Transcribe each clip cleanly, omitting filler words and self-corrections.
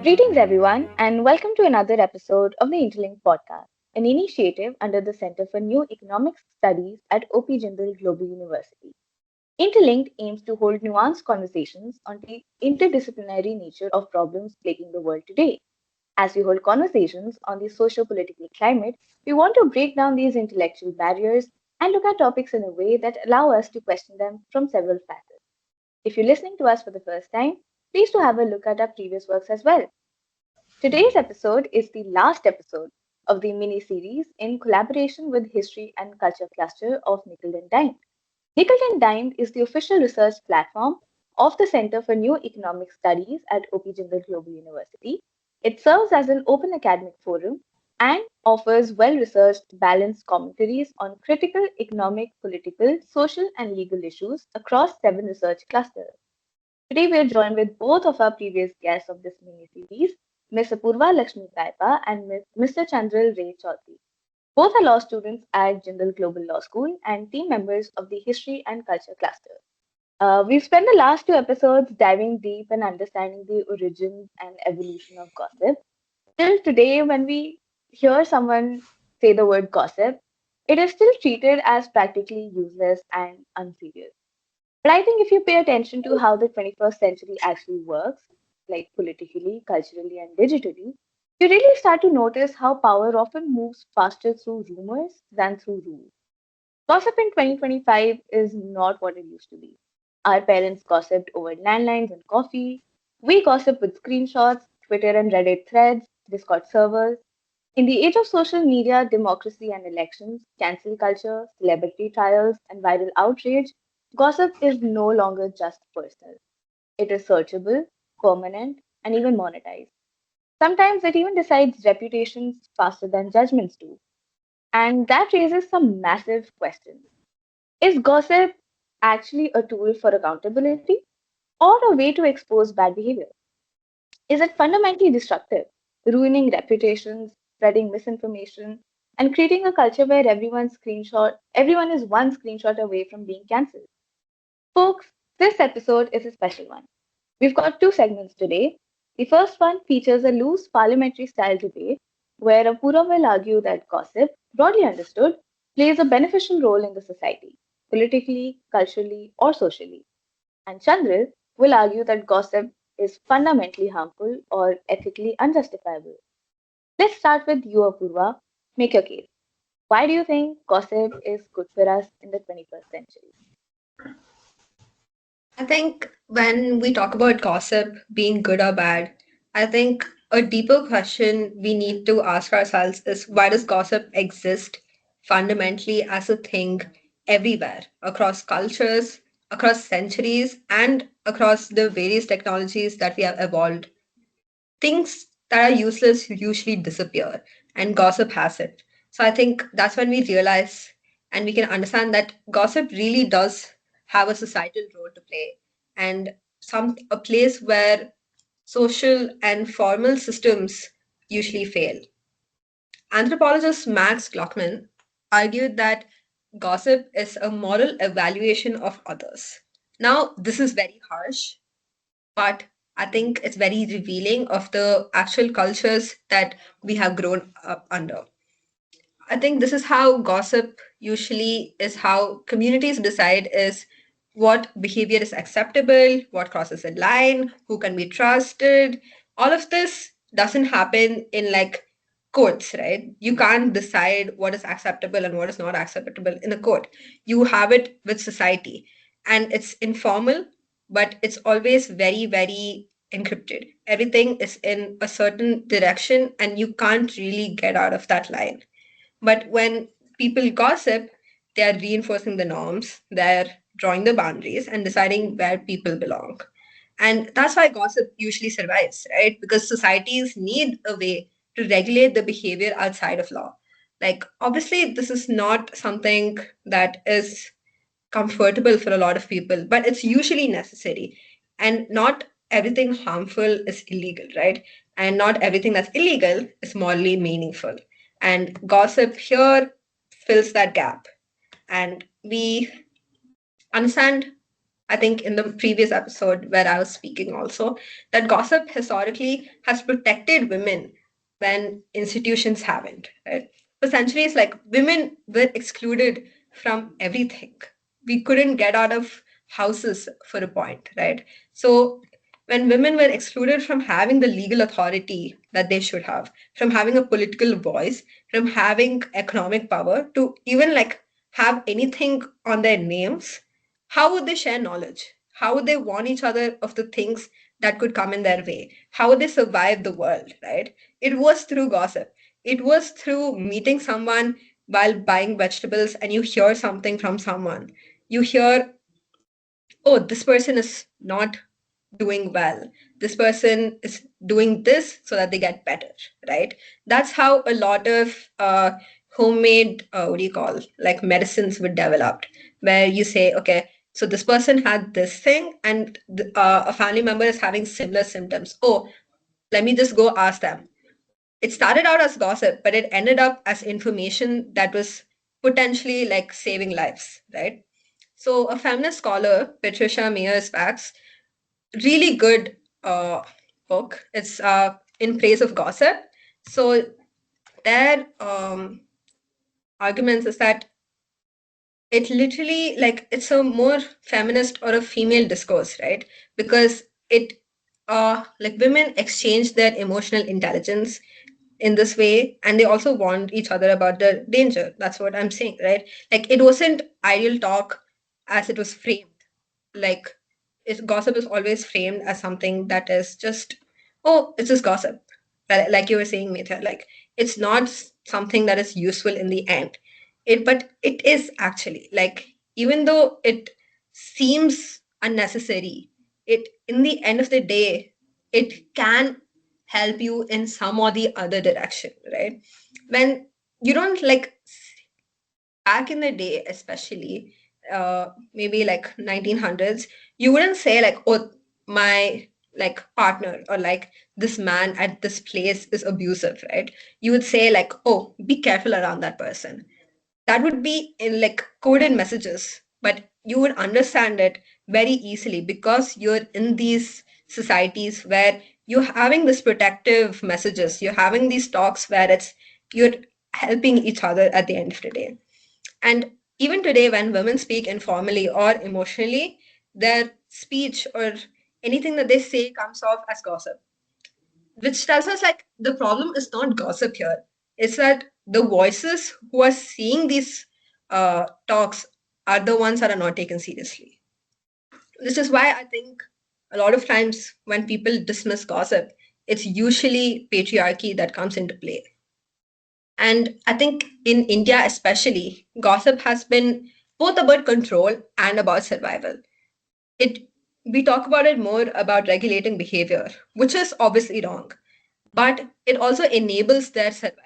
Greetings, everyone, and welcome to another episode of the Interlink podcast, an initiative under the Center for New Economic Studies at OP Jindal Global University. Interlinked aims to hold nuanced conversations on the interdisciplinary nature of problems plaguing the world today. As we hold conversations on the socio political climate, we want to break down these intellectual barriers and look at topics in a way that allow us to question them from several facets. If you're listening to us for the first time, please do have a look at our previous works as well. Today's episode is the last episode of the mini series in collaboration with History and Culture Cluster of Nickel and Dimed. Nickel and Dimed is the official research platform of the Center for New Economic Studies at OP Jindal Global University. It serves as an open academic forum and offers well researched, balanced commentaries on critical economic, political, social, and legal issues across seven research clusters. Today, we are joined with both of our previous guests of this mini series, Ms. Apurva Lakshmi Taipa and Mr. Chandral Ray Chaudhary. Both are law students at Jindal Global Law School and team members of the History and Culture Cluster. We've spent the last two episodes diving deep and understanding the origins and evolution of gossip. Till today, when we hear someone say the word gossip, it is still treated as practically useless and unserious. But I think if you pay attention to how the 21st century actually works, like politically, culturally, and digitally, you really start to notice how power often moves faster through rumors than through rules. Gossip in 2025 is not what it used to be. Our parents gossiped over landlines and coffee. We gossip with screenshots, Twitter and Reddit threads, Discord servers. In the age of social media, democracy and elections, cancel culture, celebrity trials, and viral outrage, gossip is no longer just personal. It is searchable, permanent, and even monetized. Sometimes it even decides reputations faster than judgments do. And that raises some massive questions. Is gossip actually a tool for accountability or a way to expose bad behavior? Is it fundamentally destructive, ruining reputations, spreading misinformation, and creating a culture where everyone is one screenshot away from being cancelled? Folks, this episode is a special one. We've got two segments today. The first one features a loose parliamentary style debate where Apura will argue that gossip, broadly understood, plays a beneficial role in the society, politically, culturally, or socially. And Chandril will argue that gossip is fundamentally harmful or ethically unjustifiable. Let's start with you, Apurva. Make your case. Why do you think gossip is good for us in the 21st century? I think when we talk about gossip being good or bad, I think a deeper question we need to ask ourselves is why does gossip exist fundamentally as a thing everywhere, across cultures, across centuries, and across the various technologies that we have evolved? Things that are useless usually disappear, and gossip has it. So I think that's when we realize and we can understand that gossip really does have a societal role to play, and some a place where social and formal systems usually fail. Anthropologist Max Gluckman argued that gossip is a moral evaluation of others. Now, this is very harsh, but I think it's very revealing of the actual cultures that we have grown up under. I think this is how gossip usually is how communities decide is what behavior is acceptable, what crosses a line, who can be trusted. All of this doesn't happen in like courts, right? You can't decide what is acceptable and what is not acceptable in a court. You have it with society, and it's informal, but it's always very, very encrypted. Everything is in a certain direction, and you can't really get out of that line. But when people gossip, they are reinforcing the norms, they're drawing the boundaries and deciding where people belong. And that's why gossip usually survives, right? Because societies need a way to regulate the behavior outside of law. Like, obviously, this is not something that is comfortable for a lot of people, but it's usually necessary. And not everything harmful is illegal, right? And not everything that's illegal is morally meaningful. And gossip here fills that gap. And we understand, I think in the previous episode where I was speaking also, that gossip historically has protected women when institutions haven't, right? For centuries, like women were excluded from everything. We couldn't get out of houses for a point, right? So when women were excluded from having the legal authority that they should have, from having a political voice, from having economic power to even like have anything on their names, how would they share knowledge? How would they warn each other of the things that could come in their way? How would they survive the world, right? It was through gossip. It was through meeting someone while buying vegetables and you hear something from someone. You hear, oh, this person is not doing well. This person is doing this so that they get better, right? That's how a lot of homemade, what do you call, like medicines were developed, where you say, okay, so this person had this thing and a family member is having similar symptoms. Oh, let me just go ask them. It started out as gossip, but it ended up as information that was potentially like saving lives, right? So, a feminist scholar, Patricia Mayer's Facts, really good book. It's in praise of gossip. So their arguments is that it literally like it's a more feminist or a female discourse, right? Because it like women exchange their emotional intelligence in this way and they also warned each other about the danger. That's what I'm saying, right? Like it wasn't ideal talk as it was framed, like gossip is always framed as something that is just, oh, it's just gossip. Like you were saying, Metha, like it's not something that is useful in the end. But it is actually like even though it seems unnecessary, it in the end of the day, it can help you in some or the other direction, right? When you don't like back in the day, especially maybe like 1900s, you wouldn't say like, oh, my like partner or like this man at this place is abusive, right? You would say like, oh, be careful around that person. That would be in like coded messages, but you would understand it very easily because you're in these societies where you're having this protective messages, you're having these talks where it's you're helping each other at the end of the day. And even today, when women speak informally or emotionally, their speech or anything that they say comes off as gossip, which tells us like the problem is not gossip here. It's that the voices who are seeing these talks are the ones that are not taken seriously. This is why I think a lot of times when people dismiss gossip, it's usually patriarchy that comes into play. And I think in India, especially, gossip has been both about control and about survival. It we talk about it more about regulating behavior, which is obviously wrong, but it also enables their survival.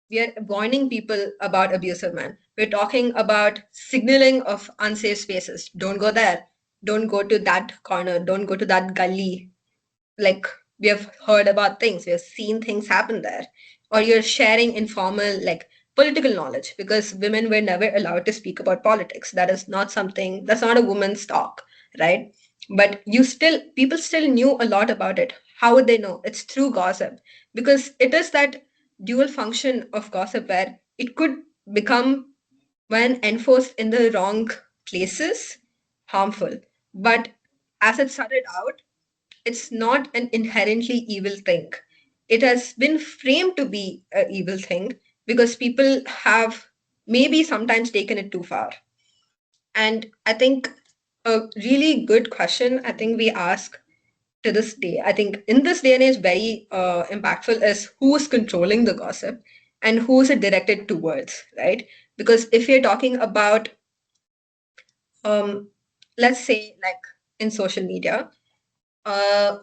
We are warning people about abusive men. We're talking about signaling of unsafe spaces. Don't go there. Don't go to that corner. Don't go to that gully. Like we have heard about things, we have seen things happen there. Or you're sharing informal like political knowledge because women were never allowed to speak about politics. That is not something, that's not a woman's talk, right? But you still, people still knew a lot about it. How would they know? It's through gossip, because it is that dual function of gossip where it could become, when enforced in the wrong places, harmful. But as it started out, it's not an inherently evil thing. It has been framed to be an evil thing because people have maybe sometimes taken it too far. And I think a really good question I think we ask to this day, I think in this day and age, very impactful is who's controlling the gossip and who's it directed towards, right? Because if you're talking about, um, let's say, like in social media, uh,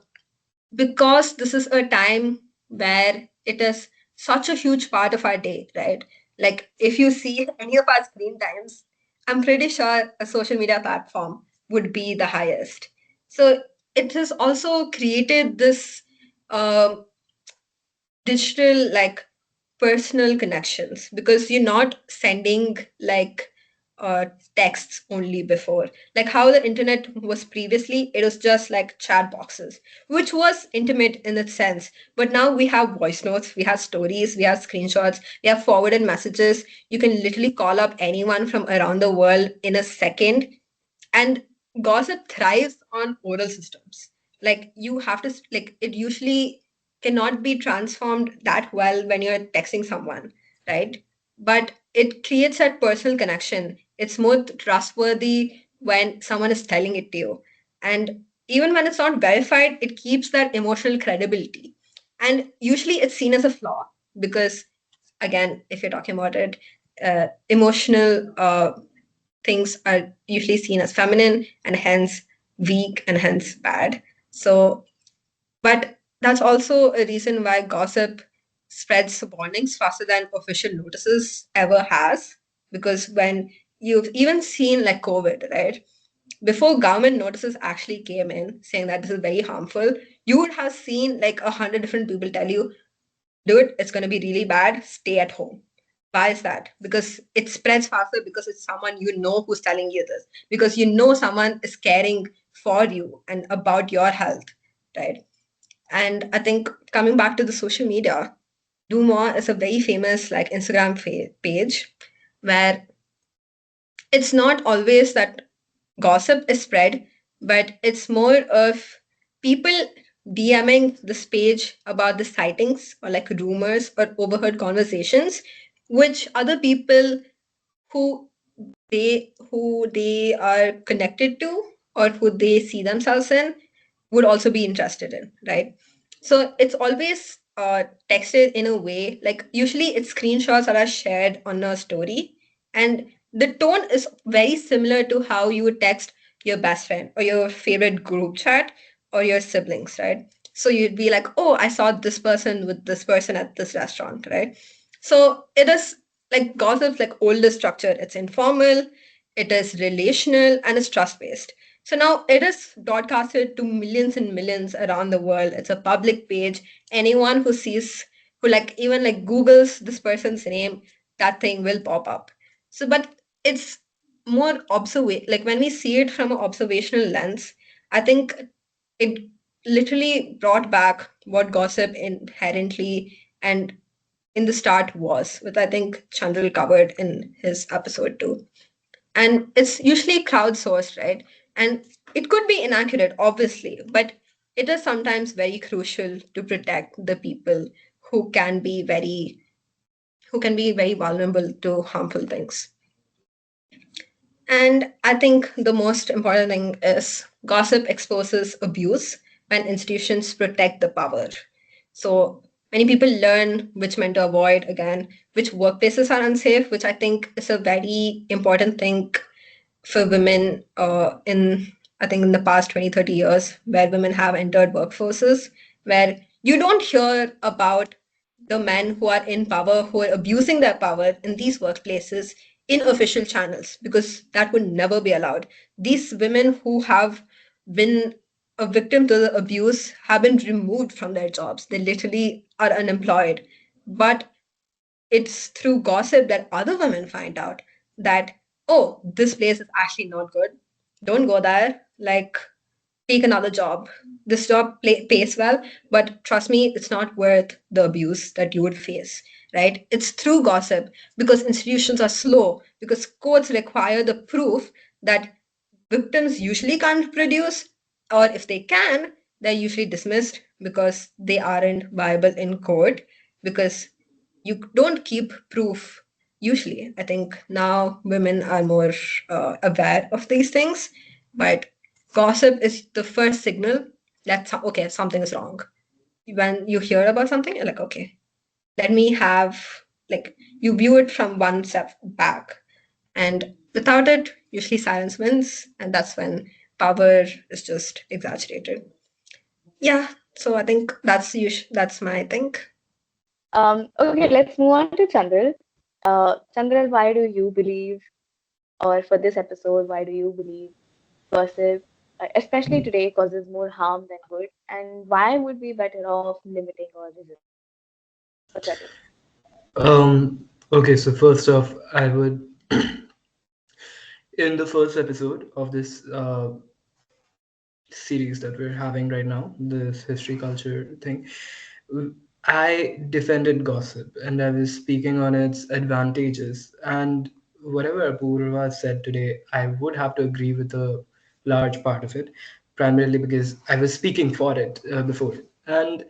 because this is a time where it is such a huge part of our day, right? Like if you see any of our screen times, I'm pretty sure a social media platform would be the highest. So it has also created this um digital like personal connections because you're not sending like texts only before. Like how the internet was previously, it was just like chat boxes, which was intimate in its sense. But now we have voice notes, we have stories, we have screenshots, we have forwarded messages. You can literally call up anyone from around the world in a second. And gossip thrives on oral systems. Like you have to, like, it usually cannot be transformed that well when you're texting someone, right? But it creates that personal connection. It's more trustworthy when someone is telling it to you. And even when it's not verified, it keeps that emotional credibility. And usually it's seen as a flaw because, again, if you're talking about it, emotional things are usually seen as feminine and hence weak and hence bad. So, but that's also a reason why gossip spreads warnings faster than official notices ever has. Because when you've even seen like COVID, right? Before government notices actually came in saying that this is very harmful, you would have seen like 100 different people tell you, dude, it's going to be really bad, stay at home. Why is that? Because it spreads faster because it's someone you know who's telling you this, because you know someone is caring for you and about your health, right? And I think coming back to the social media, do more is a very famous like Instagram page where it's not always that gossip is spread, but it's more of people DMing this page about the sightings or like rumors or overheard conversations, which other people who who they are connected to or who they see themselves in would also be interested in, right? So it's always texted in a way, like usually it's screenshots that are shared on a story, and the tone is very similar to how you would text your best friend or your favorite group chat or your siblings, right? So you'd be like, oh, I saw this person with this person at this restaurant, right? So it is like gossip's like older structure. It's informal, it is relational, and it's trust based. So now it is broadcasted to millions and millions around the world. It's a public page. Anyone who sees, who like even like Googles this person's name, that thing will pop up. So, but it's more like when we see it from an observational lens, I think it literally brought back what gossip inherently and in the start was, which I think Chandral covered in his episode too. And it's usually crowdsourced, right? And it could be inaccurate, obviously, but it is sometimes very crucial to protect the people who can be very vulnerable to harmful things. And I think the most important thing is gossip exposes abuse when institutions protect the power. So many people learn which men to avoid, again, which workplaces are unsafe, which I think is a very important thing for women in, I think, in the past 20, 30 years, where women have entered workforces, where you don't hear about the men who are in power, who are abusing their power in these workplaces in official channels, because that would never be allowed. These women who have been a victim to the abuse have been removed from their jobs. They literally are unemployed. But it's through gossip that other women find out that, oh, this place is actually not good. Don't go there. Like, take another job. This job pays well, but trust me, it's not worth the abuse that you would face, right? It's through gossip because institutions are slow, because courts require the proof that victims usually can't produce, or if they can, they're usually dismissed because they aren't viable in court, because you don't keep proof usually. I think now women are more aware of these things, but gossip is the first signal that okay, something is wrong. When you hear about something, you're like, okay, let me have, like, you view it from one step back, and without it, usually silence wins, and that's when power is just exaggerated. Yeah, so I think that's my think. Okay, let's move on to Chandral. Chandral, why do you believe, or for this episode, why do you believe gossip, especially today, causes more harm than good? And why would we better off limiting or resisting? What's your take? Okay, so first off, I would In the first episode of this series that we're having right now, this history culture thing, I defended gossip and I was speaking on its advantages. And whatever Apurva said today, I would have to agree with a large part of it, primarily because I was speaking for it before. And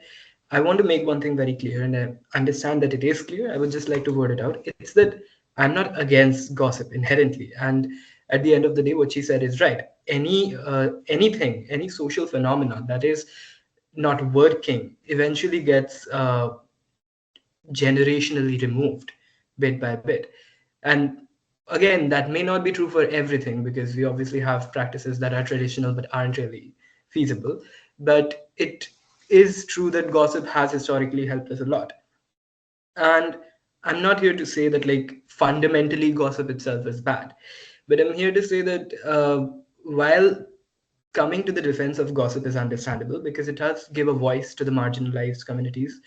I want to make one thing very clear, and I understand that it is clear. I would just like to word it out. It's that I'm not against gossip inherently. And at the end of the day, what she said is right. Anything, any social phenomenon that is not working eventually gets generationally removed bit by bit. And again, that may not be true for everything because we obviously have practices that are traditional but aren't really feasible. But it is true that gossip has historically helped us a lot. And I'm not here to say that like fundamentally gossip itself is bad, but I'm here to say that while coming to the defense of gossip is understandable because it does give a voice to the marginalized communities,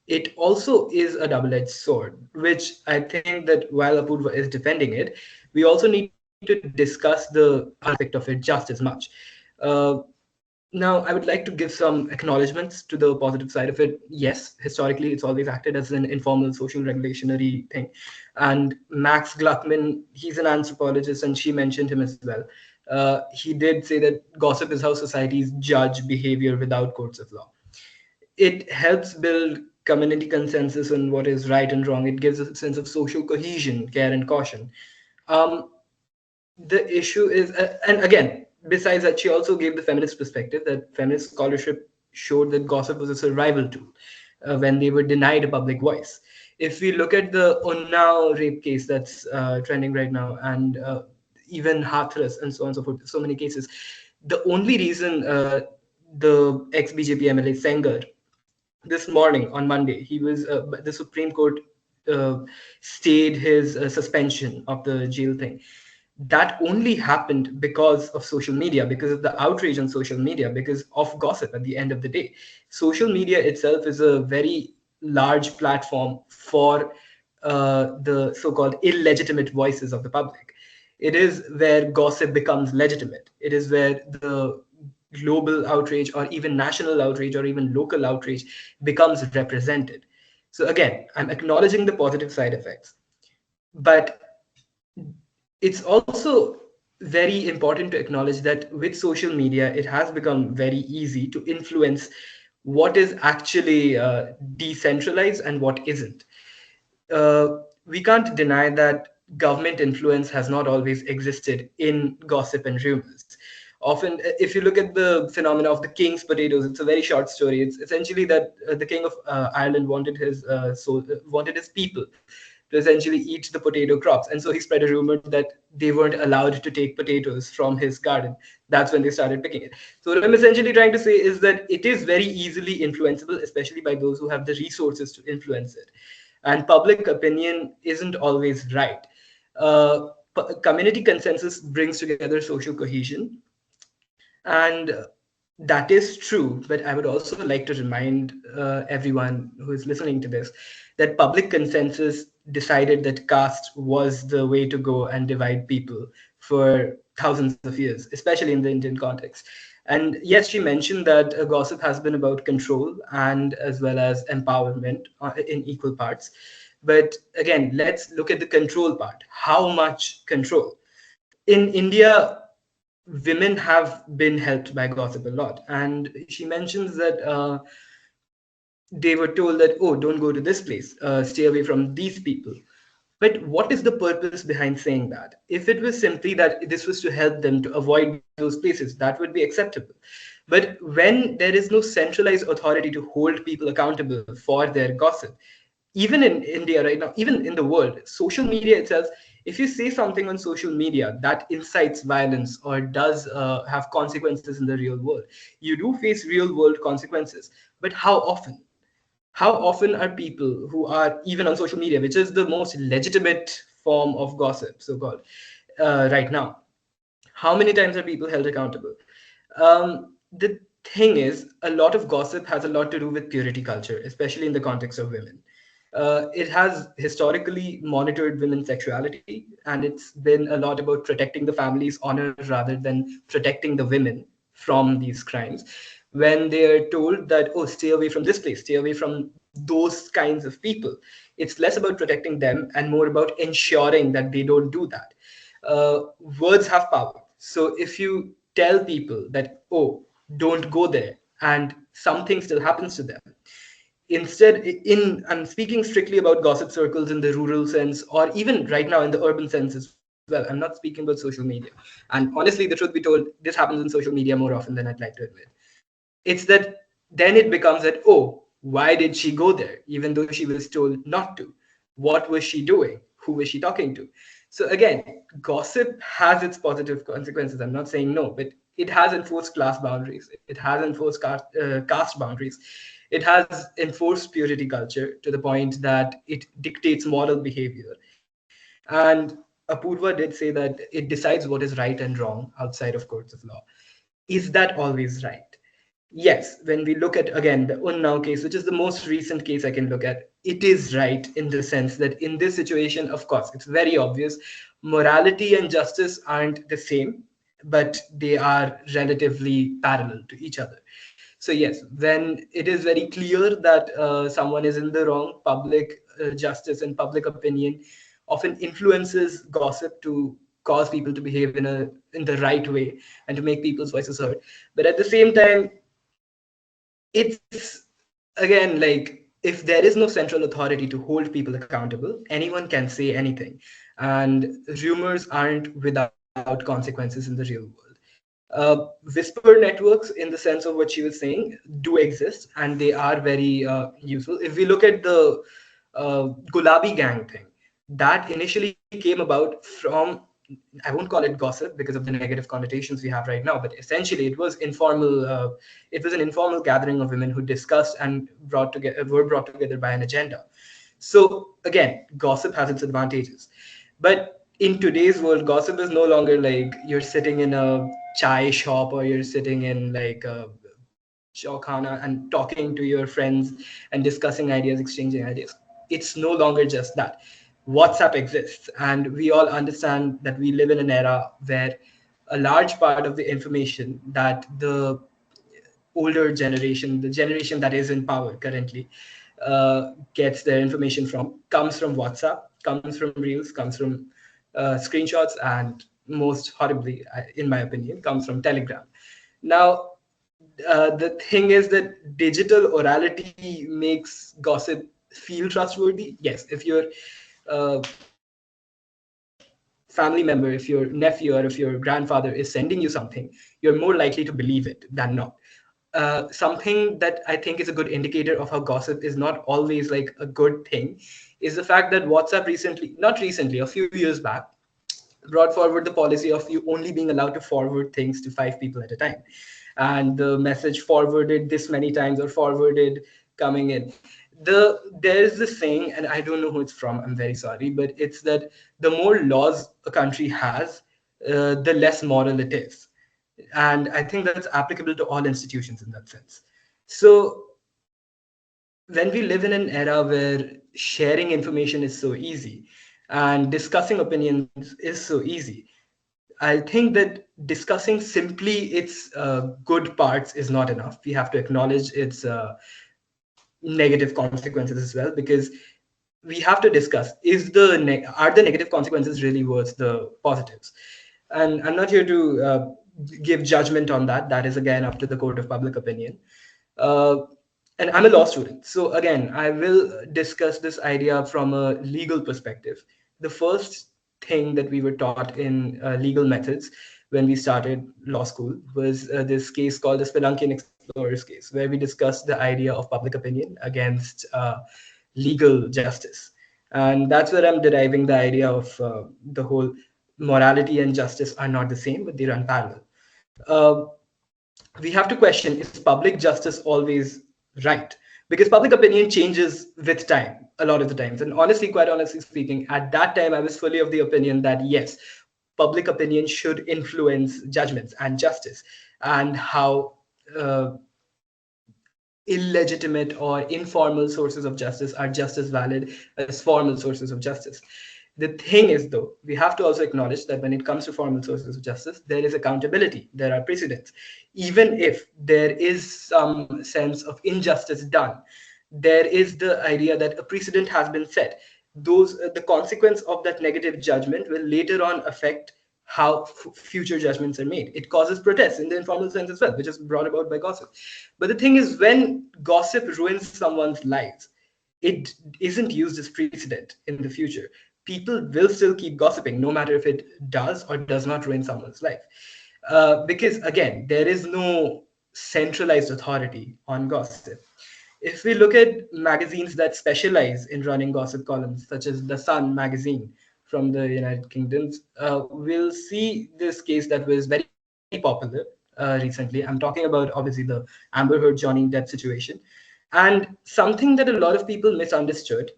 it also is a double-edged sword, which I think that while Apurva is defending it, we also need to discuss the other aspect of it just as much. Uh, Now, I would like to give some acknowledgements to the positive side of it. Yes, historically, it's always acted as an informal social regulationary thing. And Max Gluckman, he's an anthropologist, and she mentioned him as well. He did say that gossip is how societies judge behavior without courts of law. It helps build community consensus on what is right and wrong. It gives a sense of social cohesion, care, and caution. Um, the issue is, and again, besides that, she also gave the feminist perspective that feminist scholarship showed that gossip was a survival tool when they were denied a public voice. If we look at the Unnao rape case that's trending right now, and even Hathras and so on and so forth, so many cases, the only reason the ex BJP MLA Sengar this morning on Monday, the Supreme Court uh, stayed his suspension of the jail thing. That only happened because of social media, because of the outrage on social media, because of gossip at the end of the day. Social media itself is a very large platform for the so called illegitimate voices of the public. It is where gossip becomes legitimate. It is where the global outrage or even national outrage or even local outrage becomes represented. So, again, I'm acknowledging the positive side effects, but it's also very important to acknowledge that with social media, it has become very easy to influence what is actually decentralized and what isn't. Uh, we can't deny that government influence has not always existed in gossip and rumors. Often, if you look at the phenomena of the king's potatoes, it's a very short story. It's essentially that the king of Ireland wanted his people to essentially eat the potato crops, and so he spread a rumor that they weren't allowed to take potatoes from his garden. That's when they started picking it. So what I'm essentially trying to say is that it is very easily influenceable, especially by those who have the resources to influence it, and public opinion isn't always right. Community consensus brings together social cohesion, and that is true. But I would also like to remind everyone who is listening to this that public consensus decided that caste was the way to go and divide people for thousands of years, especially in the Indian context. And yes, she mentioned that gossip has been about control and as well as empowerment in equal parts. But again, let's look at the control part. How much control? In India, women have been helped by gossip a lot. And she mentions that they were told that, oh, don't go to this place, stay away from these people. But what is the purpose behind saying that? If it was simply that this was to help them to avoid those places, that would be acceptable. But when there is no centralized authority to hold people accountable for their gossip, even in India right now, even in the world, social media itself, if you say something on social media that incites violence or does have consequences in the real world, you do face real world consequences. But how often? How often are people who are even on social media, which is the most legitimate form of gossip, so called, right now? How many times are people held accountable? The thing is, a lot of gossip has a lot to do with purity culture, especially in the context of women. It has historically monitored women's sexuality, and it's been a lot about protecting the family's honor rather than protecting the women from these crimes. When they are told that, oh, stay away from this place, stay away from those kinds of people, it's less about protecting them and more about ensuring that they don't do that. uh, Words have power. So if you tell people that, oh, don't go there, and something still happens to them, instead, I'm speaking strictly about gossip circles in the rural sense, or even right now in the urban sense as well. I'm not speaking about social media. And honestly, the truth be told, this happens in social media more often than I'd like to admit. It's that then it becomes that, oh, why did she go there even though she was told not to? What was she doing? Who was she talking to? So again, gossip has its positive consequences. I'm not saying no, but it has enforced class boundaries, it has enforced caste boundaries, it has enforced purity culture to the point that it dictates moral behavior. And Apurva did say that it decides what is right and wrong outside of courts of law. Is that always right? Yes, when we look at again the Unnao case, which is the most recent case I can look at, it is right in the sense that in this situation, of course, it's very obvious morality and justice aren't the same, but they are relatively parallel to each other. So, yes, when it is very clear that someone is in the wrong, public justice and public opinion often influences gossip to cause people to behave in the right way and to make people's voices heard. But at the same time, it's again like if there is no central authority to hold people accountable, anyone can say anything, and rumors aren't without consequences in the real world. Whisper networks, in the sense of what she was saying, do exist, and they are very useful. If we look at the Gulabi gang thing, that initially came about from, I won't call it gossip because of the negative connotations we have right now, but essentially it was informal. It was an informal gathering of women who discussed and were brought together by an agenda. So again, gossip has its advantages, but in today's world, gossip is no longer like you're sitting in a chai shop or you're sitting in like a chowkhana and talking to your friends and discussing ideas, exchanging ideas. It's no longer just that. WhatsApp exists, and we all understand that we live in an era where a large part of the information that the older generation, the generation that is in power currently, gets their information from, comes from WhatsApp, comes from Reels, comes from screenshots, and most horribly, in my opinion, comes from Telegram. Now, the thing is that digital orality makes gossip feel trustworthy. Yes, if your uh, family member, if your nephew, or if your grandfather is sending you something, you're more likely to believe it than not. Something that I think is a good indicator of how gossip is not always like a good thing is the fact that WhatsApp recently, not recently, a few years back, brought forward the policy of you only being allowed to forward things to 5 people at a time. And the message forwarded this many times or forwarded coming in. There's this saying, and I don't know who it's from, I'm very sorry, but it's that the more laws a country has, the less moral it is. And I think that's applicable to all institutions in that sense. So when we live in an era where sharing information is so easy and discussing opinions is so easy, I think that discussing simply its good parts is not enough. We have to acknowledge its negative consequences as well, because we have to discuss, are the negative consequences really worth the positives? And I'm not here to give judgment on that. That is again up to the court of public opinion. uh, and I'm a law student. So again, I will discuss this idea from a legal perspective. The first thing that we were taught in legal methods when we started law school was this case called the Spelunkian Explorers case, where we discussed the idea of public opinion against legal justice. And that's where I'm deriving the idea of the whole morality and justice are not the same, but they run parallel. Uh, we have to question, is public justice always right? Because public opinion changes with time a lot of the times. And honestly, quite honestly speaking, at that time, I was fully of the opinion that yes, public opinion should influence judgments and justice and how uh, illegitimate or informal sources of justice are just as valid as formal sources of justice. The thing is, though, we have to also acknowledge that when it comes to formal sources of justice, there is accountability, there are precedents. Even if there is some sense of injustice done, there is the idea that a precedent has been set. The consequence of that negative judgment will later on affect how future judgments are made. It causes protests in the informal sense as well, which is brought about by gossip. But the thing is, when gossip ruins someone's lives, it isn't used as precedent in the future. People will still keep gossiping, no matter if it does or does not ruin someone's life. Because again, there is no centralized authority on gossip. If we look at magazines that specialize in running gossip columns, such as The Sun magazine from the United Kingdom, we'll see this case that was very popular recently. I'm talking about obviously the Amber Heard Johnny Depp situation. And something that a lot of people misunderstood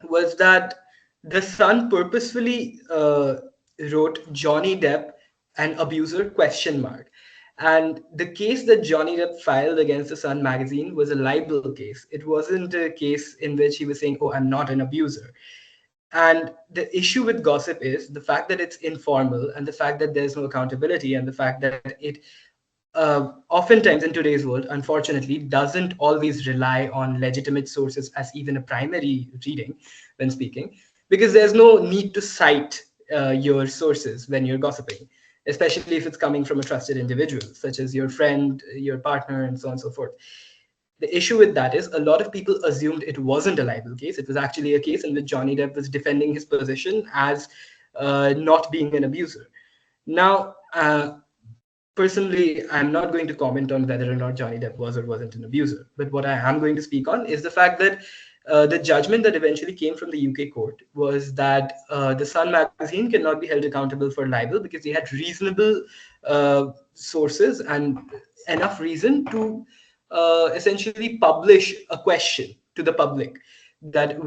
was that the Sun purposefully wrote Johnny Depp an abuser question mark. And the case that Johnny Depp filed against the Sun magazine was a libel case. It wasn't a case in which he was saying, "Oh, I'm not an abuser." And the issue with gossip is the fact that it's informal, and the fact that there's no accountability, and the fact that it oftentimes in today's world, unfortunately, doesn't always rely on legitimate sources as even a primary reading when speaking, because there's no need to cite your sources when you're gossiping, especially if it's coming from a trusted individual, such as your friend, your partner, and so on and so forth. The issue with that is a lot of people assumed it wasn't a libel case. It was actually a case in which Johnny Depp was defending his position as not being an abuser. Now, personally, I'm not going to comment on whether or not Johnny Depp was or wasn't an abuser. But what I am going to speak on is the fact that the judgment that eventually came from the UK court was that the Sun magazine cannot be held accountable for libel because they had reasonable sources and enough reason to essentially publish a question to the public that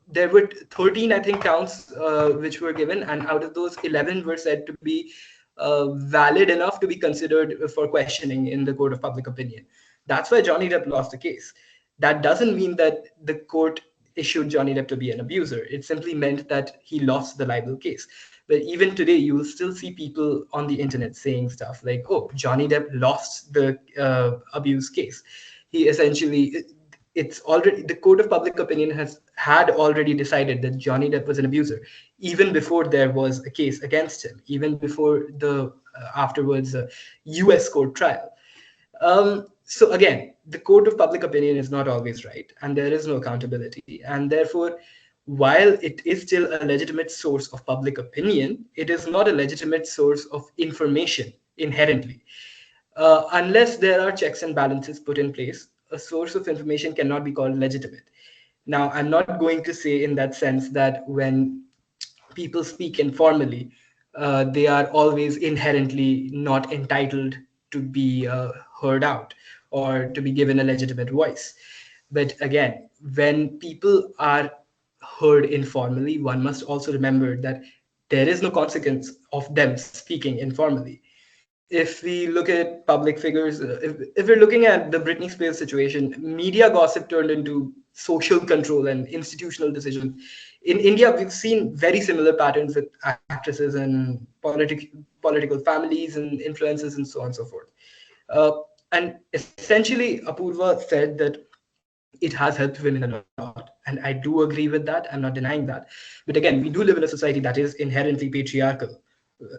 there were 13, I think, counts which were given, and out of those, 11 were said to be valid enough to be considered for questioning in the court of public opinion. That's why Johnny Depp lost the case. That doesn't mean that the court issued Johnny Depp to be an abuser. It simply meant that he lost the libel case. But even today, you will still see people on the internet saying stuff like, "Oh, Johnny Depp lost the abuse case." He essentially, it's already, the court of public opinion has had already decided that Johnny Depp was an abuser, even before there was a case against him, even before the afterwards U.S. court trial. So again, the court of public opinion is not always right, and there is no accountability, and therefore, while it is still a legitimate source of public opinion, it is not a legitimate source of information inherently. Unless there are checks and balances put in place, a source of information cannot be called legitimate. Now, I'm not going to say in that sense that when people speak informally, they are always inherently not entitled to be heard out or to be given a legitimate voice. But again, when people are heard informally, one must also remember that there is no consequence of them speaking informally. If we look at public figures, if we're looking at the Britney Spears situation, media gossip turned into social control and institutional decisions. In India, we've seen very similar patterns with actresses and political families and influences and so on and so forth. Uh, and essentially, Apurva said that it has helped women a lot. And I do agree with that. I'm not denying that. But again, we do live in a society that is inherently patriarchal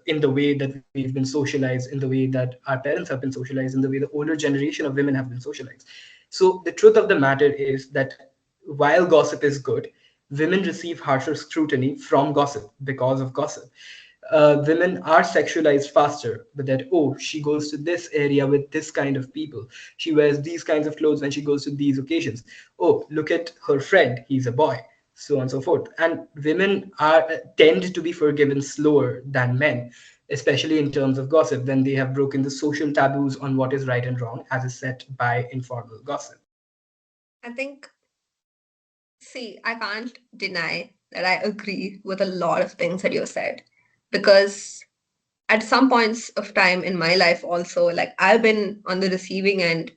in the way that we've been socialized, in the way that our parents have been socialized, in the way the older generation of women have been socialized. So the truth of the matter is that while gossip is good, women receive harsher scrutiny from gossip because of gossip. Women are sexualized faster, but that, oh, she goes to this area with this kind of people, she wears these kinds of clothes when she goes to these occasions, oh, look at her friend, he's a boy, so on and so forth. And women are tend to be forgiven slower than men, especially in terms of gossip, when they have broken the social taboos on what is right and wrong as is set by informal gossip. I think, see, I can't deny that I agree with a lot of things that you said because at some points of time in my life also, like I've been on the receiving end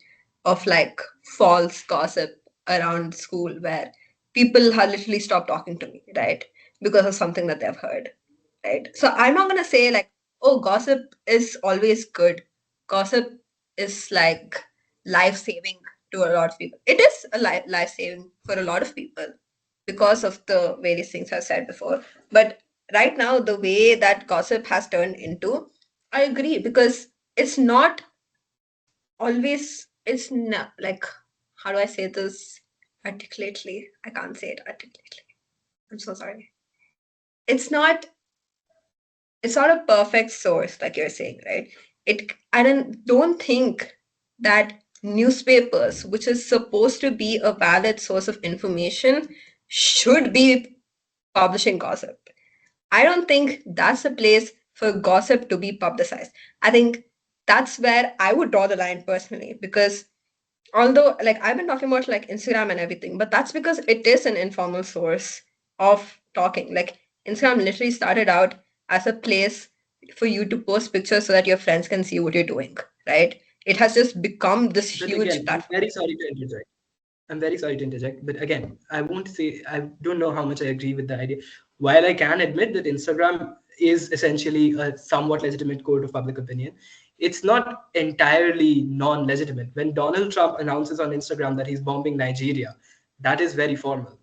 of like false gossip around school where people have literally stopped talking to me, right? Because of something that they've heard, right? So I'm not gonna say like, oh, gossip is always good. Gossip is like life saving to a lot of people. It is a life saving for a lot of people because of the various things I've said before. But right now, the way that gossip has turned into, I agree because it's not always, it's not like, how do I say this articulately? I can't say it articulately. I'm so sorry. It's not it's not a perfect source like you're saying, right? It I don't think that newspapers, which is supposed to be a valid source of information, should be publishing gossip. I don't think that's a place for gossip to be publicized. I think that's where I would draw the line personally, because although like I've been talking about like Instagram and everything, but that's because it is an informal source of talking. Like Instagram literally started out as a place for you to post pictures so that your friends can see what you're doing, right? It has just become this But again, huge I'm platform. very sorry to interject. I'm very sorry to interject, but again, I won't say, I don't know how much I agree with the idea. While I can admit that Instagram is essentially a somewhat legitimate court of public opinion, it's not entirely non-legitimate. When Donald Trump announces on Instagram that he's bombing Nigeria, that is very formal.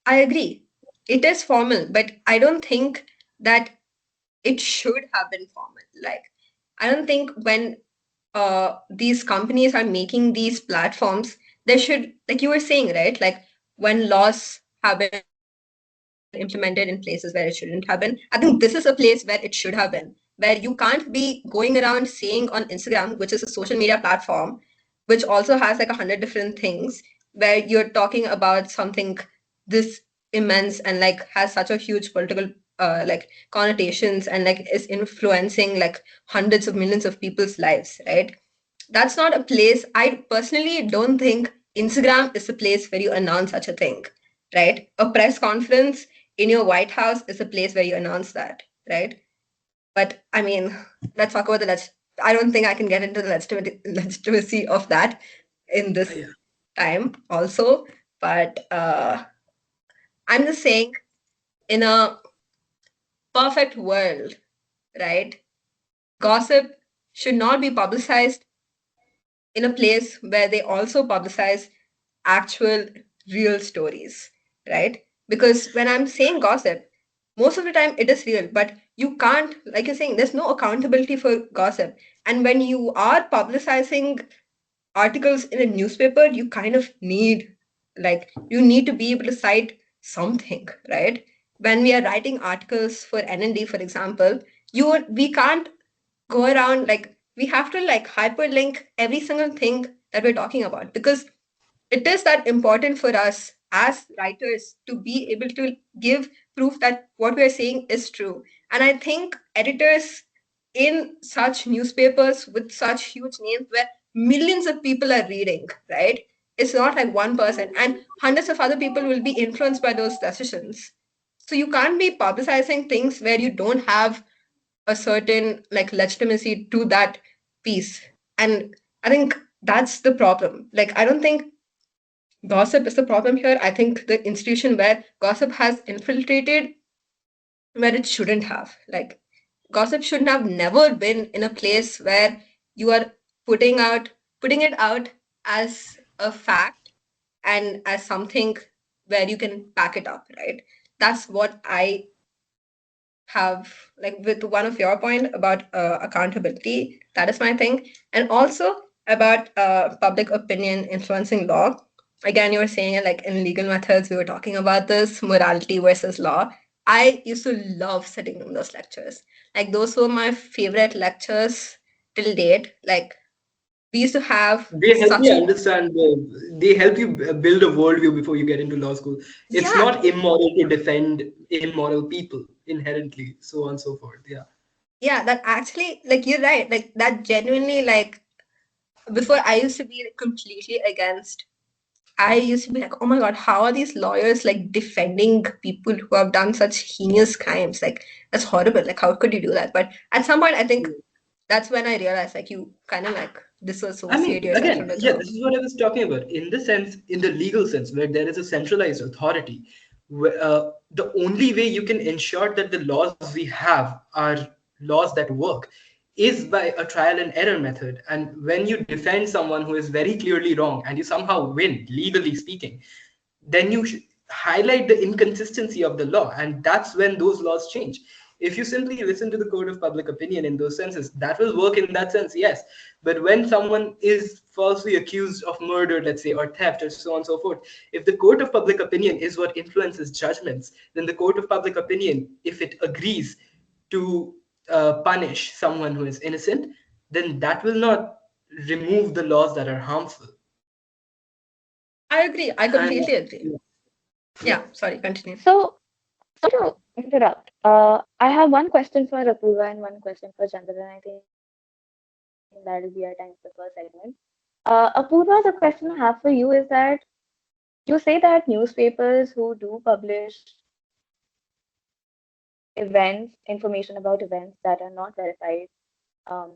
I agree. It is formal, but I don't think that it should have been formal. Like, I don't think when these companies are making these platforms, they should, like you were saying, right? Like when laws have been implemented in places where it shouldn't have been, I think this is a place where it should have been, where you can't be going around saying on Instagram, which is a social media platform, which also has like 100 different things, where you're talking about something this immense and like has such a huge political like connotations and like is influencing like hundreds of millions of people's lives, right? That's not a place. I personally don't think Instagram is a place where you announce such a thing, right? A press conference in your White House is a place where you announce that, right? But I mean, let's talk about I don't think I can get into the legitimacy of that in this Yeah. time also. But I'm just saying, in a perfect world, right? Gossip should not be publicized in a place where they also publicize actual real stories, right? Because when I'm saying gossip, most of the time it is real, but you can't, like you're saying, there's no accountability for gossip. And when you are publicizing articles in a newspaper, you kind of need, like, you need to be able to cite something, right? When we are writing articles for NND, for example, we can't go around like we have to like hyperlink every single thing that we're talking about, because it is that important for us as writers to be able to give proof that what we're saying is true. And I think editors in such newspapers with such huge names where millions of people are reading, right? It's not like one person, and hundreds of other people will be influenced by those decisions. So you can't be publicizing things where you don't have a certain like legitimacy to that piece. And I think that's the problem. Like, I don't think gossip is the problem here. I think the institution where gossip has infiltrated where it shouldn't have. Like, gossip shouldn't have never been in a place where you are putting it out as a fact and as something where you can back it up, right? That's what I have, like with one of your point about accountability. That is my thing. And also about public opinion influencing law. Again, you were saying it like in legal methods, we were talking about this morality versus law. I used to love sitting in those lectures. Like those were my favorite lectures till date. Like we used to have They help such you a understand, they help you build a worldview before you get into law school. It's yeah. not immoral to defend immoral people inherently, so on and so forth. Yeah. Yeah, that actually, like you're right, like that genuinely, like before I used to be like, completely against. I used to be like, oh my God, how are these lawyers like defending people who have done such heinous crimes? Like, that's horrible. Like, how could you do that? But at some point, I think that's when I realized like you kind of like I disassociate mean, yourself from again, the yeah, term. this is what I was talking about. In the sense, in the legal sense, where there is a centralized authority, the only way you can ensure that the laws we have are laws that work is by a trial and error method. And when you defend someone who is very clearly wrong and you somehow win, legally speaking, then you should highlight the inconsistency of the law, and that's when those laws change. If you simply listen to the court of public opinion in those senses, that will work in that sense, yes. But when someone is falsely accused of murder, let's say, or theft, or so on and so forth, if the court of public opinion is what influences judgments, then the court of public opinion, if it agrees to punish someone who is innocent, then that will not remove the laws that are harmful. I agree. I And completely agree. yeah. Yeah, sorry, continue. So, sorry to interrupt. I have one question for Apurva and one question for Chandran. I think that'll be our time for the first segment. Apurva, the question I have for you is that you say that newspapers who do publish events, information about events that are not verified, um,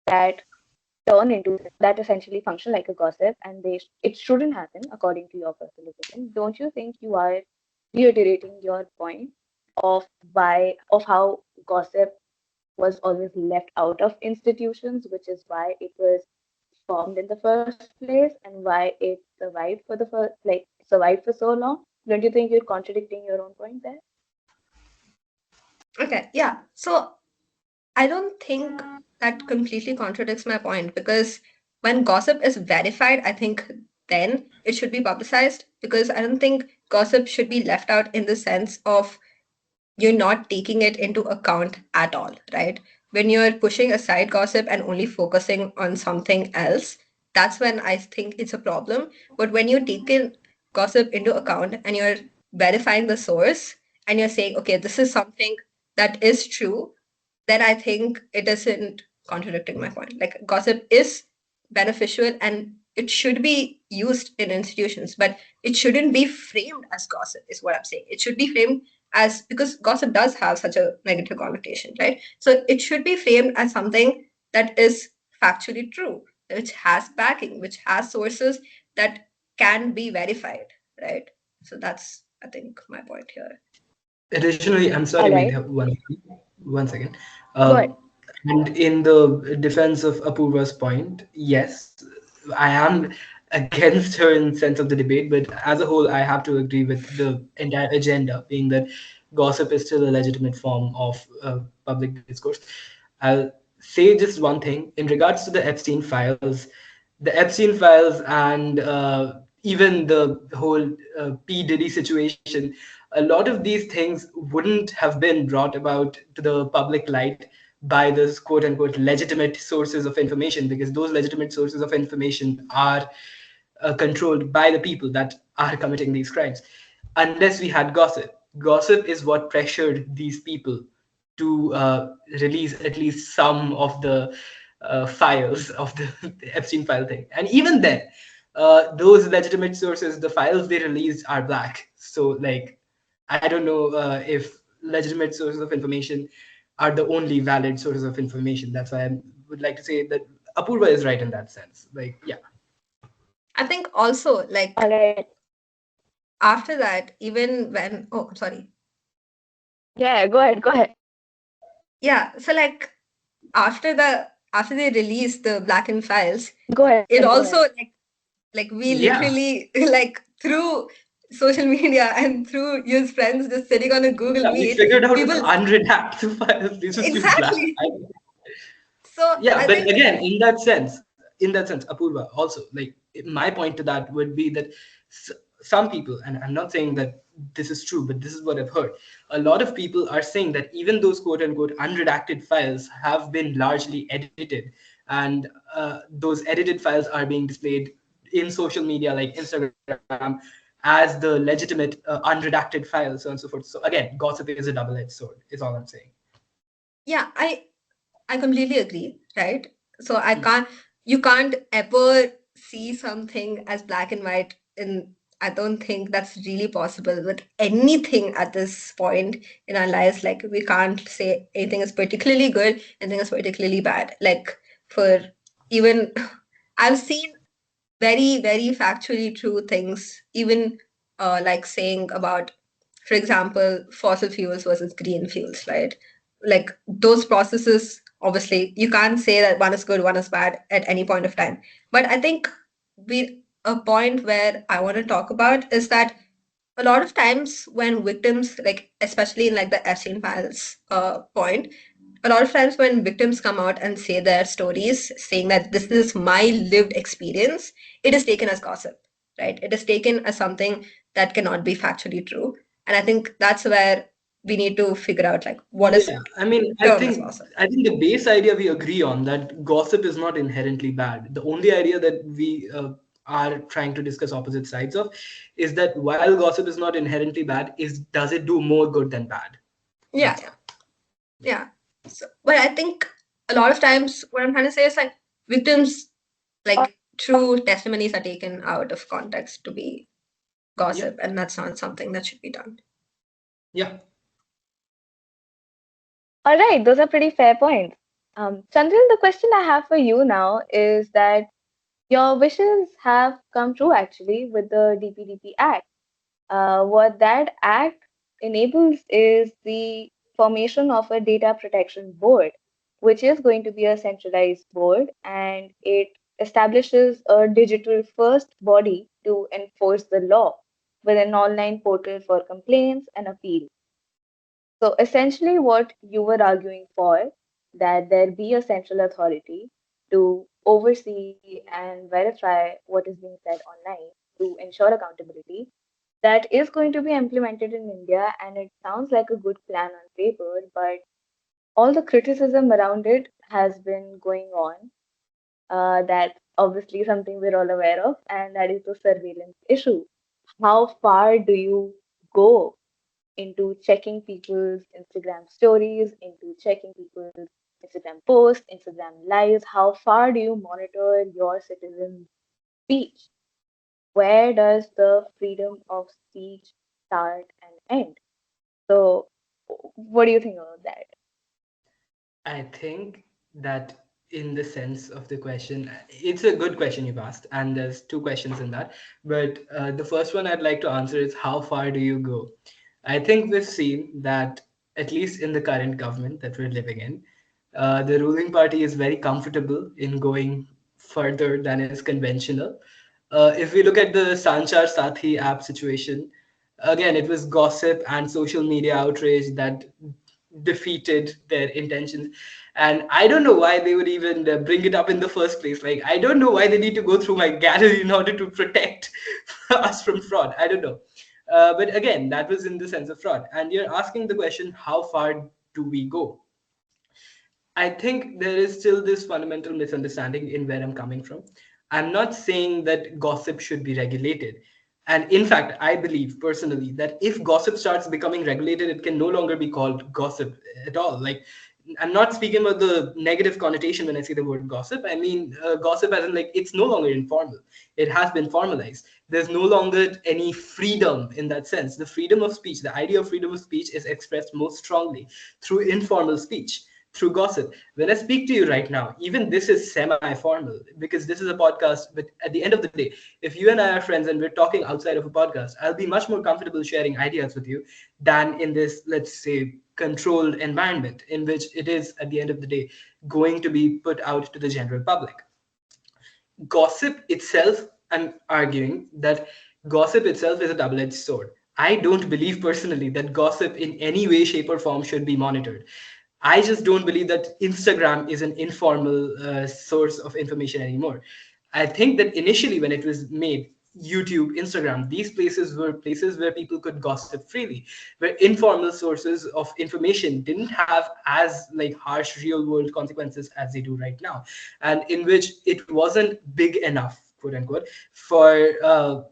that turn into that essentially function like a gossip, and it shouldn't happen according to your personal opinion. Don't you think you are reiterating your point of why of how gossip was always left out of institutions, which is why it was formed in the first place and why it survived for the first survived for so long? Don't you think you're contradicting your own point there? Okay, yeah. So I don't think that completely contradicts my point because when gossip is verified, I think then it should be publicized because I don't think gossip should be left out in the sense of you're not taking it into account at all, right? When you're pushing aside gossip and only focusing on something else, that's when I think it's a problem. But when you take in gossip into account and you're verifying the source and you're saying, okay, this is something that is true, then I think it isn't contradicting my point. Like gossip is beneficial and it should be used in institutions, but it shouldn't be framed as gossip, is what I'm saying. It should be framed as because gossip does have such a negative connotation, right? So it should be framed as something that is factually true, which has backing, which has sources that can be verified, right? So that's, I think, my point here. Additionally, I'm sorry, All right, Medha, one second. go Uh, ahead. and in the defense of Apurva's point, yes, I am against her in sense of the debate, but as a whole, I have to agree with the entire agenda, being that gossip is still a legitimate form of public discourse. I'll say just one thing in regards to the Epstein files, and even the whole P Diddy situation. A lot of these things wouldn't have been brought about to the public light by those quote unquote legitimate sources of information, because those legitimate sources of information are controlled by the people that are committing these crimes. Unless we had gossip. Gossip is what pressured these people to release at least some of the files of the Epstein file thing. And even then, those legitimate sources, the files they released are black. So, like, I don't know if legitimate sources of information are the only valid sources of information. That's why I would like to say that Apurva is right in that sense. Like, yeah. I think also, like, All right. after that, even when, oh, I'm sorry. Yeah, go ahead. Go ahead. Yeah, so like after they released the blackened files, Go ahead. Go it ahead. also like we Yeah. literally like through social media and through your friends just sitting on a Google Yeah, we Meet, figured out how people to unredact the files. This was just black. exactly. So Yeah, I but think again, in that sense, Apurva also, like, my point to that would be that some people, and I'm not saying that this is true, but this is what I've heard. A lot of people are saying that even those quote unquote unredacted files have been largely edited, and those edited files are being displayed in social media like Instagram as the legitimate unredacted files, so on and so forth. So again, gossip is a double-edged sword. Is all I'm saying. yeah, I completely agree, right? So I can't, you can't ever see something as black and white in, I don't think that's really possible with anything at this point in our lives. Like we can't say anything is particularly good, anything is particularly bad. Like for Even I've seen very, very factually true things, even like saying about, for example, fossil fuels versus green fuels, right? Like those processes, obviously, you can't say that one is good, one is bad at any point of time. But I think a point where I want to talk about is that a lot of times when victims, like especially in like the Epstein files point, a lot of times when victims come out and say their stories, saying that this is my lived experience, it is taken as gossip, right? It is taken as something that cannot be factually true. And I think that's where we need to figure out like what is Yeah, I mean, termed as gossip. I think the base idea we agree on that gossip is not inherently bad. The only idea that we are trying to discuss opposite sides of is that while gossip is not inherently bad, is does it do more good than bad? Yeah, That's yeah, all. yeah. So, but I think a lot of times what I'm trying to say is like victims, like true testimonies are taken out of context to be Yeah, gossip, and that's not something that should be done. yeah. All right, those are pretty fair points. Chandran, the question I have for you now is that your wishes have come true actually with the DPDP Act. What that act enables is the formation of a data protection board, which is going to be a centralized board, and it establishes a digital first body to enforce the law with an online portal for complaints and appeals. So essentially, what you were arguing for, that there be a central authority to oversee and verify what is being said online to ensure accountability, that is going to be implemented in India, and it sounds like a good plan on paper, but all the criticism around it has been going on. That's obviously something we're all aware of, and that is the surveillance issue. How far do you go into checking people's Instagram stories, into checking people's Instagram posts, Instagram lives? How far do you monitor your citizens' speech? Where does the freedom of speech start and end? So, what do you think about that? I think that in the sense of the question, it's a good question you've asked, and there's two questions in that. But the first one I'd like to answer is how far do you go? I think we've seen that, at least in the current government that we're living in, the ruling party is very comfortable in going further than is conventional. If we look at the Sanchar Sathi app situation, again, it was gossip and social media outrage that defeated their intentions. And I don't know why they would even bring it up in the first place. Like, I don't know why they need to go through my gallery in order to protect us from fraud. I don't know. But again, that was in the sense of fraud. And you're asking the question, how far do we go? I think there is still this fundamental misunderstanding in where I'm coming from. I'm not saying that gossip should be regulated. And in fact, I believe personally that if gossip starts becoming regulated, it can no longer be called gossip at all. Like, I'm not speaking about the negative connotation when I say the word gossip. I mean, gossip as in like it's no longer informal. It has been formalized. There's no longer any freedom in that sense. The freedom of speech, the idea of freedom of speech is expressed most strongly through informal speech, through gossip. When I speak to you right now, even this is semi formal because this is a podcast. But at the end of the day, if you and I are friends and we're talking outside of a podcast, I'll be much more comfortable sharing ideas with you than in this, let's say, controlled environment in which it is, at the end of the day, going to be put out to the general public. Gossip itself, I'm arguing that gossip itself is a double edged sword. I don't believe personally that gossip in any way, shape, or form should be monitored. I just don't believe that Instagram is an informal source of information anymore. I think that initially, when it was made, YouTube, Instagram, these places were places where people could gossip freely, where informal sources of information didn't have as like harsh real world consequences as they do right now, and in which it wasn't big enough, quote unquote, for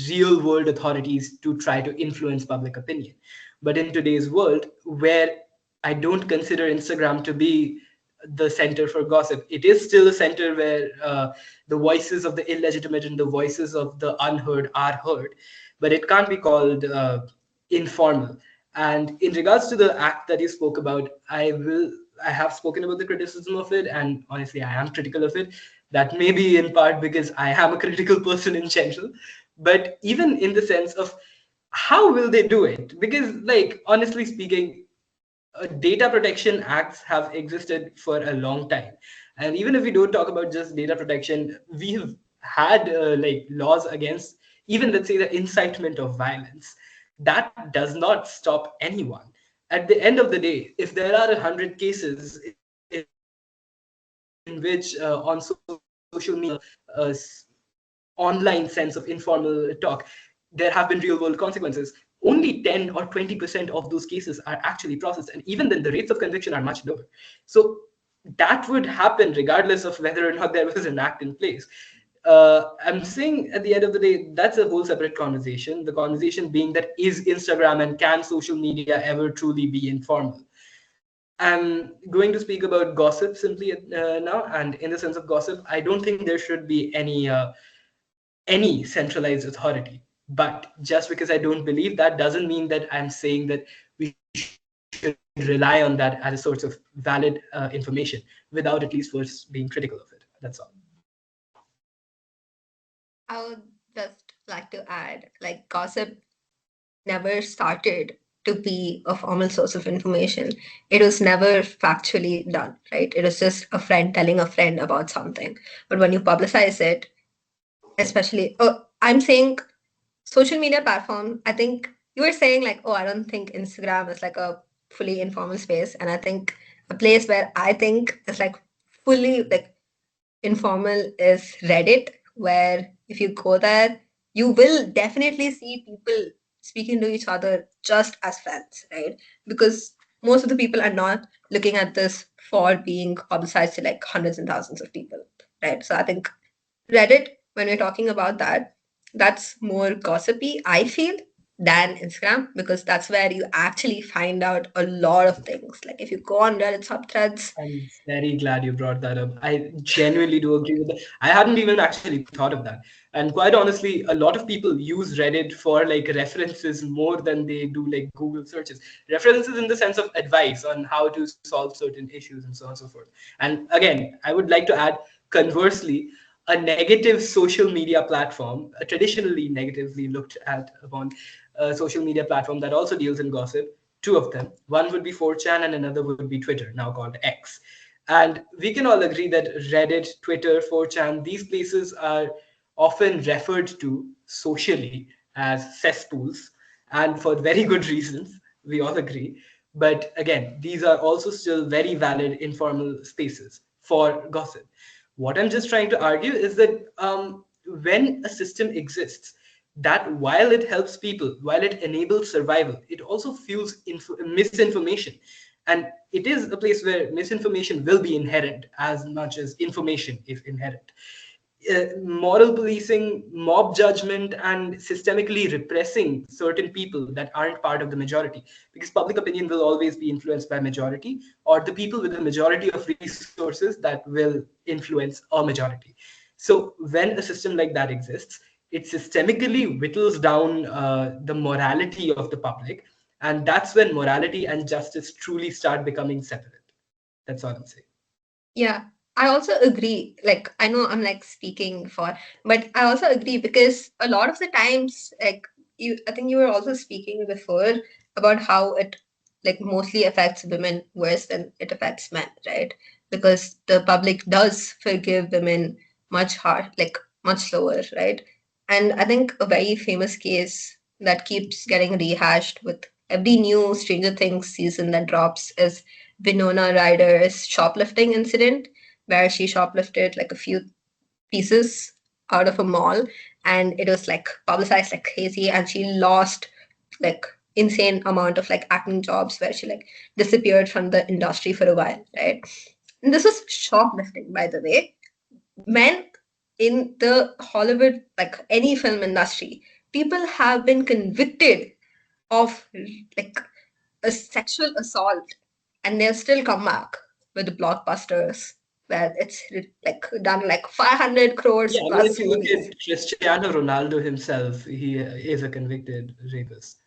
real world authorities to try to influence public opinion. But in today's world, where I don't consider Instagram to be the center for gossip. It is still a center where the voices of the illegitimate and the voices of the unheard are heard, but it can't be called informal. And in regards to the act that you spoke about, I have spoken about the criticism of it, and honestly, I am critical of it. That may be in part because I am a critical person in general, but even in the sense of how will they do it? Because, like, honestly speaking, data protection acts have existed for a long time. And even if we don't talk about just data protection, we have had like laws against even, let's say, the incitement of violence. That does not stop anyone. At the end of the day, if there are 100 cases in which on social media online sense of informal talk, there have been real world consequences. Only 10 or 20% of those cases are actually processed. And even then, the rates of conviction are much lower. So that would happen regardless of whether or not there was an act in place. I'm saying at the end of the day, that's a whole separate conversation. The conversation being that is Instagram and can social media ever truly be informal? I'm going to speak about gossip simply now. And in the sense of gossip, I don't think there should be any centralized authority. But just because I don't believe that doesn't mean that I'm saying that we should rely on that as a source of valid information without at least first being critical of it. That's all. I would just like to add, like, gossip never started to be a formal source of information. It was never factually done, right? It was just a friend telling a friend about something. But when you publicize it, especially, I'm saying social media platform, I think you were saying, like, oh, I don't think Instagram is like a fully informal space. And I think a place where I think is like fully like informal is Reddit, where if you go there, you will definitely see people speaking to each other just as friends, right? Because most of the people are not looking at this for being publicized to like hundreds and thousands of people, right? So I think Reddit, when we're talking about that, that's more gossipy, I feel, than Instagram, because that's where you actually find out a lot of things. Like if you go on Reddit subthreads, I'm very glad you brought that up. I genuinely do agree with that. I hadn't even actually thought of that. And quite honestly, a lot of people use Reddit for like references more than they do like Google searches. References in the sense of advice on how to solve certain issues and so on and so forth. And again, I would like to add, conversely, a negative social media platform, a traditionally negatively looked at upon social media platform that also deals in gossip, two of them. One would be 4chan and another would be Twitter, now called X. And we can all agree that Reddit, Twitter, 4chan, these places are often referred to socially as cesspools, and for very good reasons, we all agree. But again, these are also still very valid informal spaces for gossip. What I'm just trying to argue is that when a system exists, that while it helps people, while it enables survival, it also fuels misinformation. And it is a place where misinformation will be inherent as much as information is inherent. Moral policing, mob judgment, and systemically repressing certain people that aren't part of the majority. Because public opinion will always be influenced by majority or the people with the majority of resources that will influence a majority. So when a system like that exists, it systemically whittles down the morality of the public. And that's when morality and justice truly start becoming separate. That's all I'm saying. yeah, I also agree. Like, I know I'm like speaking for, but I also agree because a lot of the times, like, I think you were also speaking before about how it like mostly affects women worse than it affects men, right? Because the public does forgive women much hard, like much slower, right? And I think a very famous case that keeps getting rehashed with every new Stranger Things season that drops is Winona Ryder's shoplifting incident, where she shoplifted like a few pieces out of a mall, and it was like publicized like crazy, and she lost like insane amount of like acting jobs where she like disappeared from the industry for a while, right? And this was shoplifting, by the way. Men in the Hollywood, like any film industry, people have been convicted of like a sexual assault, and they'll still come back with the blockbusters where it's like done like 500 crores Yeah, I mean, if plus you look movies. at Cristiano Ronaldo himself, he is a convicted rapist.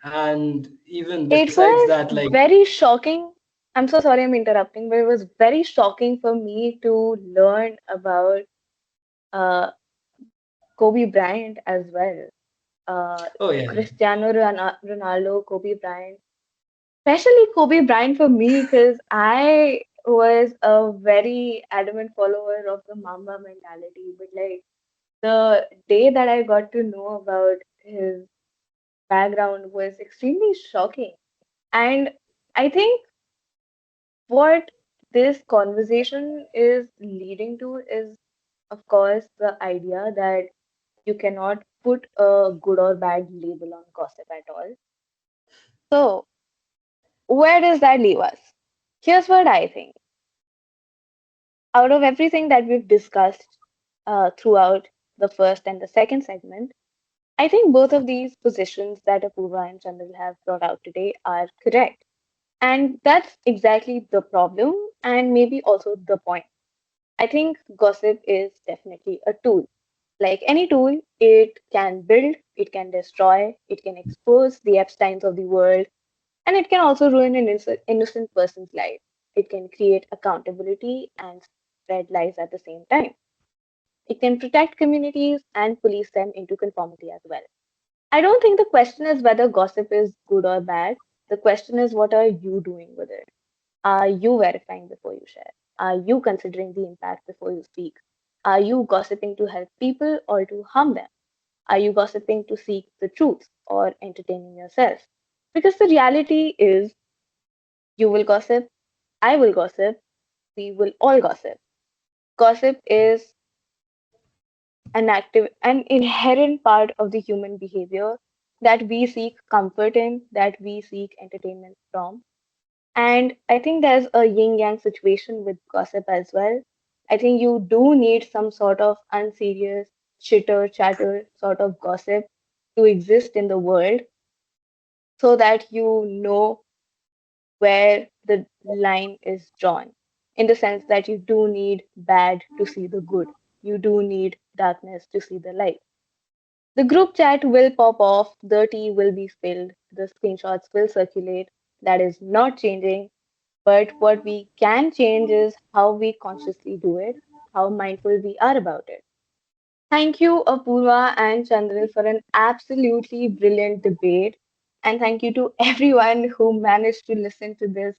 And even It besides was that, like, very shocking. I'm so sorry I'm interrupting, but it was very shocking for me to learn about uh, Kobe Bryant as well. Uh, Oh yeah. Ronaldo, Kobe Bryant, especially Kobe Bryant for me, because I was a very adamant follower of the Mamba mentality. But like the day that I got to know about his background was extremely shocking. And I think what this conversation is leading to is, of course, the idea that you cannot put a good or bad label on gossip at all. So, where does that leave us? Here's what I think. Out of everything that we've discussed throughout the first and the second segment, I think both of these positions that Apurva and Chandral have brought out today are correct. And that's exactly the problem, and maybe also the point. I think gossip is definitely a tool. Like any tool, it can build, it can destroy, it can expose the Epsteins of the world, and it can also ruin an innocent person's life. It can create accountability and spread lies at the same time. It can protect communities and police them into conformity as well. I don't think the question is whether gossip is good or bad. The question is, what are you doing with it? Are you verifying before you share? Are you considering the impact before you speak? Are you gossiping to help people or to harm them? Are you gossiping to seek the truth or entertaining yourself? Because the reality is, you will gossip, I will gossip, we will all gossip. Gossip is an inherent part of the human behavior that we seek comfort in, that we seek entertainment from. And I think there's a yin yang situation with gossip as well. I think you do need some sort of unserious chitter chatter sort of gossip to exist in the world so that you know where the line is drawn. In the sense that you do need bad to see the good, you do need darkness to see the light. The group chat will pop off, the tea will be spilled, the screenshots will circulate. That is not changing. But what we can change is how we consciously do it, how mindful we are about it. Thank you, Apurva and Chandran, for an absolutely brilliant debate. And thank you to everyone who managed to listen to this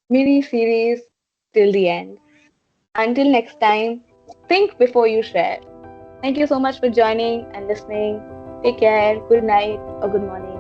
mini series till the end. Until next time, think before you share. Thank you so much for joining and listening. Take care, good night, or good morning.